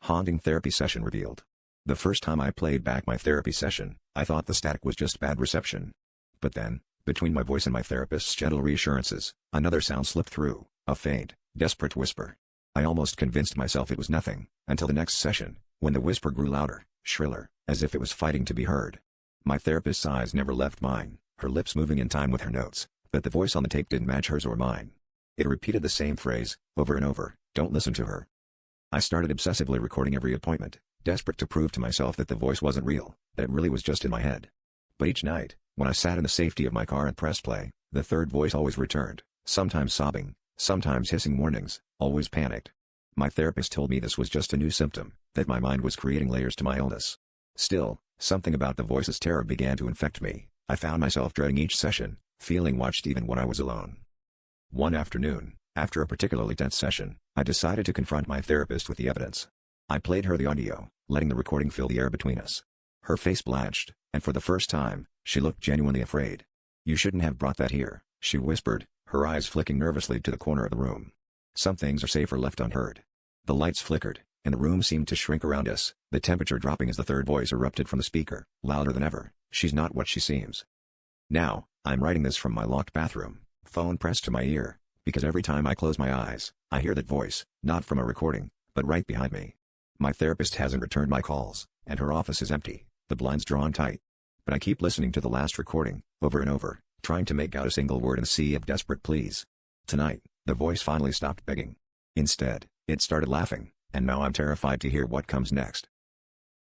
Haunting therapy session revealed. The first time I played back my therapy session, I thought the static was just bad reception. But then, between my voice and my therapist's gentle reassurances, another sound slipped through, a faint, desperate whisper. I almost convinced myself it was nothing, until the next session, when the whisper grew louder, shriller, as if it was fighting to be heard. My therapist's eyes never left mine, her lips moving in time with her notes, but the voice on the tape didn't match hers or mine. It repeated the same phrase, over and over, "Don't listen to her." I started obsessively recording every appointment, desperate to prove to myself that the voice wasn't real, that it really was just in my head. But each night, when I sat in the safety of my car and pressed play, the third voice always returned, sometimes sobbing, sometimes hissing warnings, always panicked. My therapist told me this was just a new symptom, that my mind was creating layers to my illness. Still, something about the voice's terror began to infect me. I found myself dreading each session, feeling watched even when I was alone. One afternoon, after a particularly tense session, I decided to confront my therapist with the evidence. I played her the audio, letting the recording fill the air between us. Her face blanched, and for the first time, she looked genuinely afraid. "You shouldn't have brought that here," she whispered, her eyes flicking nervously to the corner of the room. "Some things are safer left unheard." The lights flickered, and the room seemed to shrink around us, the temperature dropping as the third voice erupted from the speaker, louder than ever. "She's not what she seems." Now, I'm writing this from my locked bathroom, phone pressed to my ear, because every time I close my eyes, I hear that voice, not from a recording, but right behind me. My therapist hasn't returned my calls, and her office is empty, the blinds drawn tight. But I keep listening to the last recording, over and over, trying to make out a single word in a sea of desperate pleas. Tonight, the voice finally stopped begging. Instead, it started laughing, and now I'm terrified to hear what comes next.